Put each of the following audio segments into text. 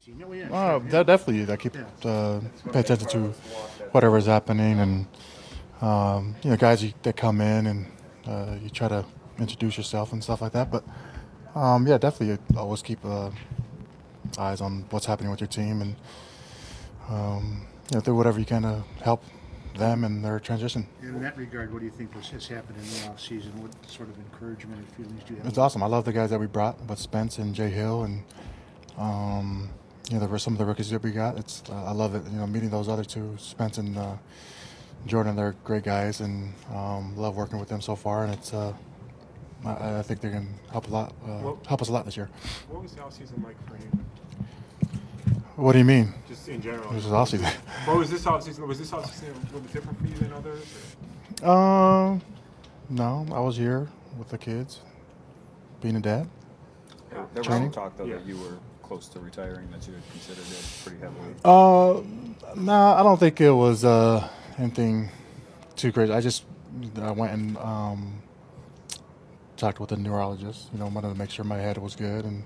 team. Oh, yeah, sure. Definitely. I keep pay attention to whatever is happening, and guys that come in and you try to introduce yourself and stuff like that. But definitely always keep eyes on what's happening with your team, and do whatever you can to help them in their transition. In that regard, what do you think has happened in the offseason? What sort of encouragement or feelings do you have? It's awesome. I love the guys that we brought with Spence and Jay Hill, and there were some of the rookies that we got. I love it. Meeting those other two, Spence and Jordan. They're great guys, and love working with them so far. And I think they can help help us a lot this year. What was the offseason like for you? What do you mean? Just in general. This is offseason. What was this offseason? Was this offseason a little bit different for you than others? No, I was here with the kids, being a dad. There was some talk, though, that you were close to retiring, that you had considered it pretty heavily. No, I don't think it was anything too crazy. I went and talked with a neurologist. Wanted to make sure my head was good and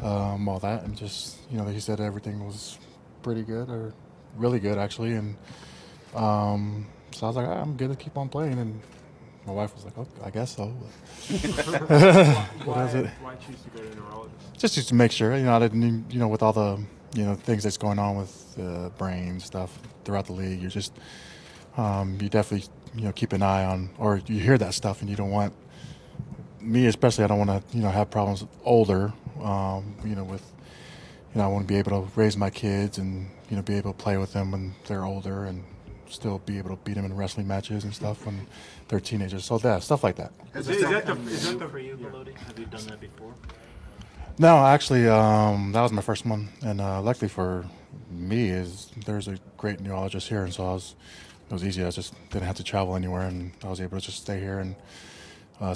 all that, and just he said everything was pretty good, or really good actually, and so I was like, I'm good to keep on playing, and my wife was like, "Oh, I guess so." Why choose to go to a neurologist? Just to make sure, I didn't, with all the things that's going on with brain stuff throughout the league, you're just you definitely keep an eye on, or you hear that stuff, and you don't want me especially. I don't want to have problems older. With I want to be able to raise my kids and be able to play with them when they're older, and still be able to beat them in wrestling matches and stuff when they're teenagers. So stuff like that. Is that the for you, Belodi? Have you done that before? No, actually, that was my first one, and luckily for me there's a great neurologist here, and so it was easy. I just didn't have to travel anywhere, and I was able to just stay here and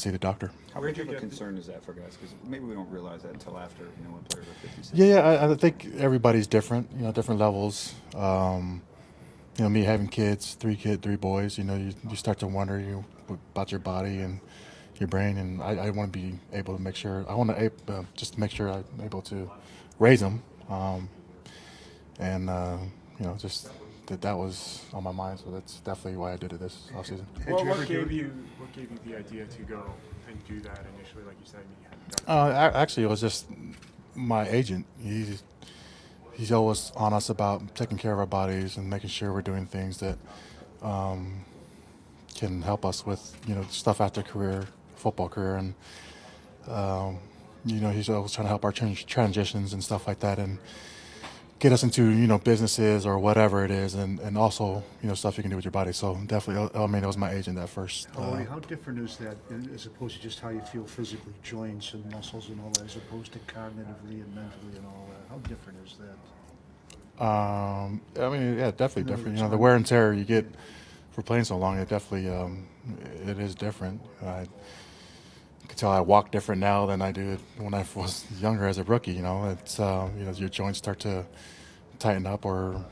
see the doctor. How big of a concern is that for guys? Because maybe we don't realize that until after, when players are 56. Yeah, I think everybody's different, different levels. Me having kids, three boys, you start to wonder about your body and your brain, and I want to be able to make sure, just make sure I'm able to raise them, and just that was on my mind, so that's definitely why I did it this offseason. What gave you the idea to go and do that initially, like you said? You hadn't done it. Actually, it was just my agent. He's always on us about taking care of our bodies and making sure we're doing things that can help us with stuff after football career, and he's always trying to help our transitions and stuff like that, and get us into businesses or whatever it is, and also stuff you can do with your body. So definitely, it was my agent that first. How different is that as opposed to just how you feel physically, joints and muscles and all that, as opposed to cognitively and mentally and all that? How different is that? Definitely different. The wear and tear you get for playing so long, it definitely it is different. I can tell I walk different now than I did when I was younger as a rookie. It's your joints start to tighten up, or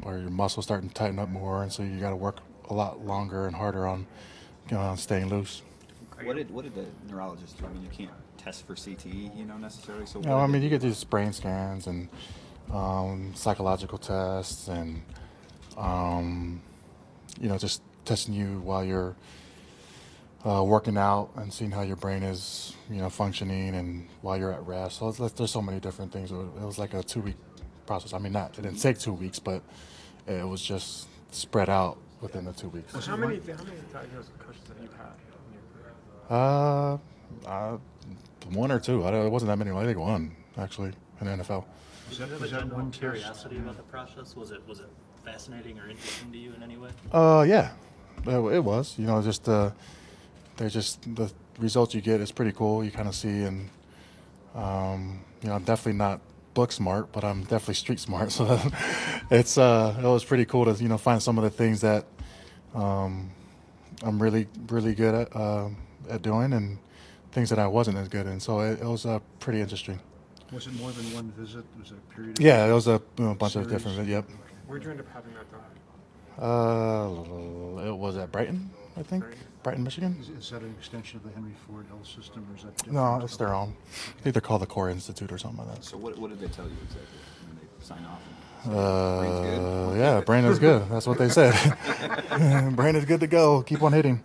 your muscles start to tighten up more, and so you got to work a lot longer and harder on staying loose. What did the neurologist do? You can't test for CTE, necessarily. So you get these brain scans and psychological tests, and just testing you while you're working out and seeing how your brain is, functioning, and while you're at rest. So there's so many different things. It was like a 2-week process. It didn't take 2 weeks, but it was just spread out within the 2 weeks. So how many diagnosed concussions have you had in your career? One or two. It wasn't that many. I think one, actually, in the NFL. Was that one curiosity about the process? Was it fascinating or interesting to you in any way? Yeah, it was. Just the results you get is pretty cool. You kind of see, and I'm definitely not book smart, but I'm definitely street smart. So it was pretty cool to find some of the things that I'm really good at doing, and things that I wasn't as good in. So it was pretty interesting. Was it more than one visit? Was it a period? Yeah, it was a bunch of different. Yep. Where'd you end up having that done? It was at Brighton, I think. Brighton, Michigan. Is that an extension of the Henry Ford Health System, or is that different? No, it's their own. I think they're called the Core Institute or something like that. So what did they tell you exactly when they sign off? Brain's good? Yeah, brain is good. That's what they said. Brain is good to go. Keep on hitting.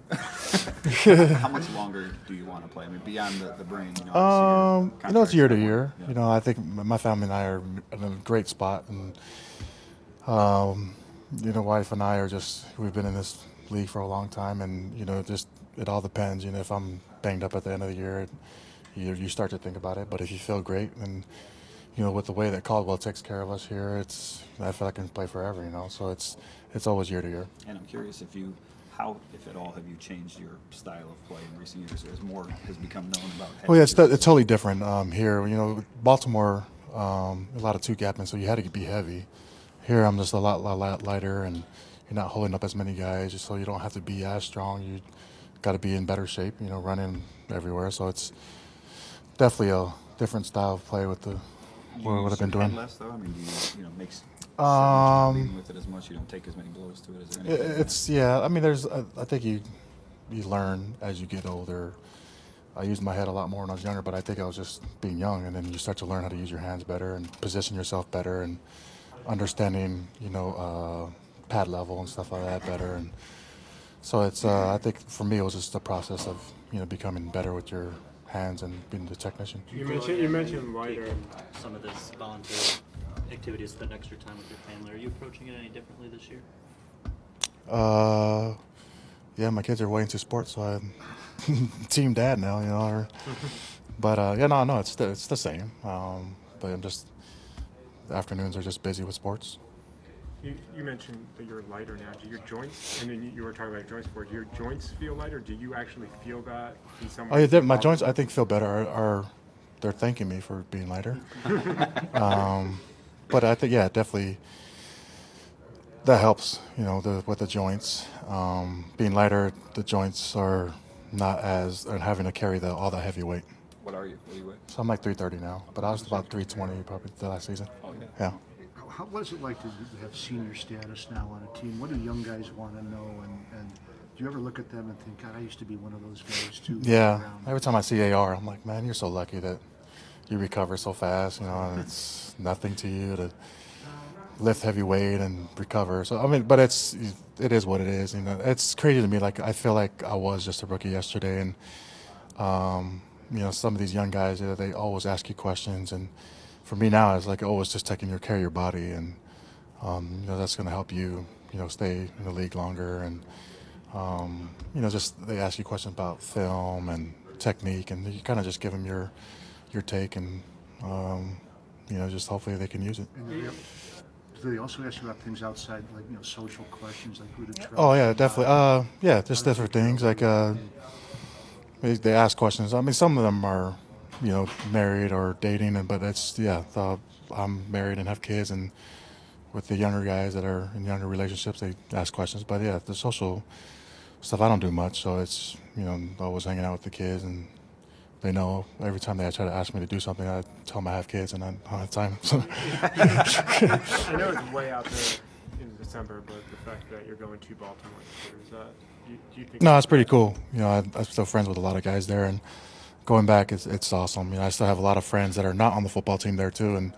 How much longer do you want to play? I mean, beyond the brain, It's year to year. Yeah. I think my family and I are in a great spot, and wife and I we've been in this league for a long time, and just it all depends. If I'm banged up at the end of the year, you start to think about it. But if you feel great, and with the way that Caldwell takes care of us here, I feel like I can play forever. So it's always year to year. And I'm curious how, if at all, have you changed your style of play in recent years as more has become known about? Oh yeah, it's totally different here. Baltimore, a lot of two-gapping, so you had to be heavy. Here I'm just a lot lighter, and you're not holding up as many guys, just so you don't have to be as strong. You got to be in better shape, running everywhere. So it's definitely a different style of play with what I've been doing. Less though. I mean, do you make sense with it as much? You don't take as many blows to it. Is there I mean, I think you learn as you get older. I used my head a lot more when I was younger, but I think I was just being young, and then you start to learn how to use your hands better and position yourself better, and understanding pad level and stuff like that better. And so it's I think for me it was just the process of becoming better with your hands and being the technician. You mentioned lighter. Some of this volunteer activities, spend extra time with your family. Are you approaching it any differently this year? Yeah, my kids are way into sports, so I'm team dad now, But it's the same. But the afternoons are just busy with sports. You mentioned that you're lighter now. Do your joints, and then you were talking about joints before, do your joints feel lighter? Do you actually feel that in some way? Oh yeah, my joints I think feel better. They're thanking me for being lighter. But I think definitely that helps. With the joints being lighter, the joints are not and having to carry all that heavy weight. What are you? What are you with? So I'm like 330 now, but I was about 320 probably the last season. Oh yeah. What is it like to have senior status now on a team? What do young guys want to know? And do you ever look at them and think, God, I used to be one of those guys too? Yeah. Every time I see AR, I'm like, man, you're so lucky that you recover so fast. And it's nothing to you to lift heavy weight and recover. So I mean, but it is what it is. It's crazy to me. Like I feel like I was just a rookie yesterday, and some of these young guys, they always ask you questions, and for me now, it's like always just taking care of your body, and that's going to help you, stay in the league longer, and just they ask you questions about film and technique, and you kind of just give them your take, and just hopefully they can use it. Do they also ask you about things outside, like social questions, like who to trust? Oh yeah, definitely. Just different things like they ask questions. I mean, some of them are married or dating, but I'm married and have kids, and with the younger guys that are in younger relationships, they ask questions. But the social stuff I don't do much, so it's always hanging out with the kids, and they know every time they try to ask me to do something, I tell them I have kids and I don't have time. So. I know it's way out there in December, but the fact that you're going to Baltimore this year, is that do you think? No, it's pretty cool. I'm still friends with a lot of guys there, and going back, it's awesome. I still have a lot of friends that are not on the football team there too, and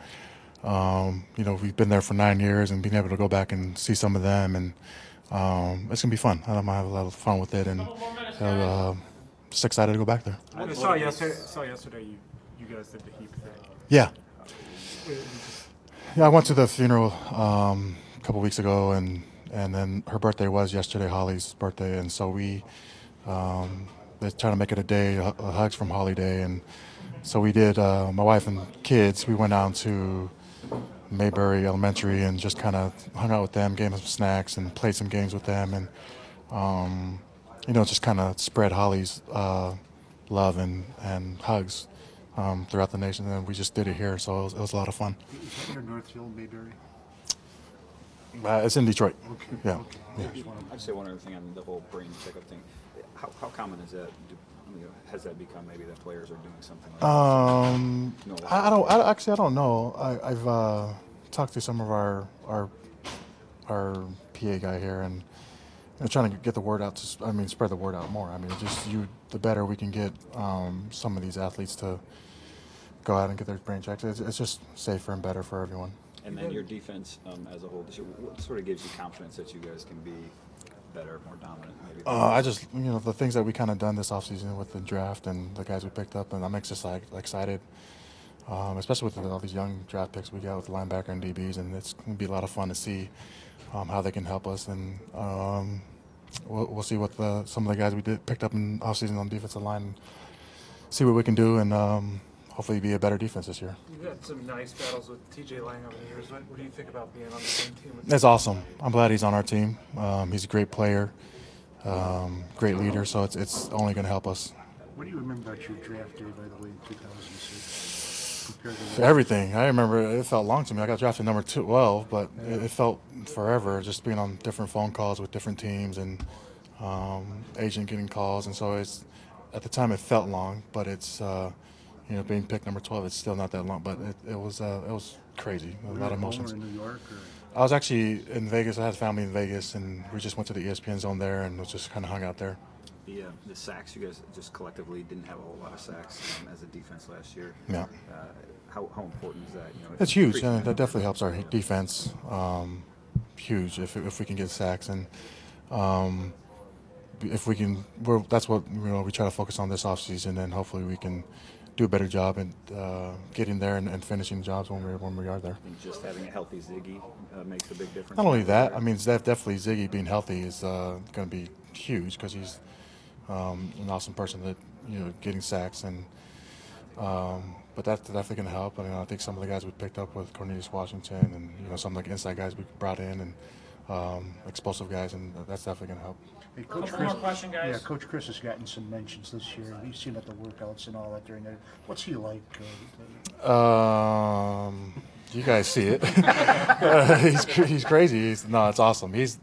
we've been there for 9 years, and being able to go back and see some of them, and it's gonna be fun. I'm gonna have a lot of fun with it, and just excited to go back there. I saw yesterday you guys did the heap thing. Yeah. Yeah, I went to the funeral a couple weeks ago, and then her birthday was yesterday, Holly's birthday, and so we. They're trying to make it a day, a hugs from Holly Day, and so we did. My wife and kids, we went down to Mayberry Elementary and just kind of hung out with them, gave them some snacks, and played some games with them, and just kind of spread Holly's love and hugs throughout the nation. And we just did it here, so it was a lot of fun. Is that near Northfield, Mayberry? It's in Detroit. Okay. Yeah. Okay. Yeah. I'd say one other thing on the whole brain checkup thing. How common is that? Has that become maybe that players are doing something like that? I don't know. I've talked to some of our PA guy here, and trying to get the word out. Spread the word out more. The better we can get some of these athletes to go out and get their brain checked. It's just safer and better for everyone. And then your defense as a whole, what sort of gives you confidence that you guys can be better, more dominant? Maybe. I just, the things that we kind of done this offseason with the draft and the guys we picked up, and I'm just excited, especially with all these young draft picks we got with linebacker and DBs, and it's going to be a lot of fun to see how they can help us. And we'll see what some of the guys we picked up in offseason on defensive line, see what we can do, and hopefully be a better defense this year. You've had some nice battles with TJ Lang over the years. What do you think about being on the same team with him? It's awesome. I'm glad he's on our team. He's a great player, great leader, so it's only going to help us. What do you remember about your draft day, by the way, in 2006? Compared to Everything. I remember it felt long to me. I got drafted number 12, but it felt forever just being on different phone calls with different teams and agent getting calls. And so at the time it felt long, but it's being picked number 12, it's still not that long. But it was crazy. A lot of emotions. in New York, or? I was actually in Vegas. I had family in Vegas, and we just went to the ESPN zone there and was just kind of hung out there. The sacks, you guys just collectively didn't have a whole lot of sacks as a defense last year. Yeah. How important is that? It's huge, and that definitely helps our defense. Huge if we can get sacks, and if we can, that's what we try to focus on this offseason, and hopefully we can do a better job in getting there and finishing jobs when we are there. And just having a healthy Ziggy makes a big difference. Not only that, I mean, definitely Ziggy being healthy is going to be huge because he's an awesome person that getting sacks and. But that's definitely going to help. I think some of the guys we picked up with Cornelius Washington and some of the inside guys we brought in and explosive guys, and that's definitely going to help. Hey, Coach One more question, guys. Yeah, Coach Chris has gotten some mentions this year. You've seen at the workouts and all that during there. What's he like? You guys see it. He's crazy. It's awesome. He's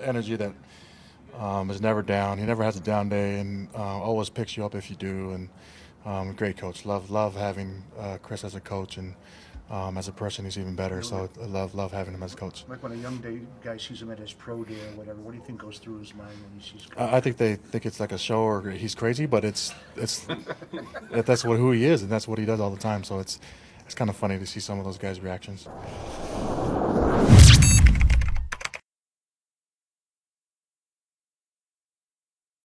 energy that is never down. He never has a down day, and always picks you up if you do. And great coach. Love having Chris as a coach, and as a person, he's even better. So I love having him as a coach. Like when a young guy sees him at his pro day or whatever, what do you think goes through his mind when he sees? I think they think it's like a show or he's crazy, but it's that's who he is, and that's what he does all the time. So it's kind of funny to see some of those guys' reactions.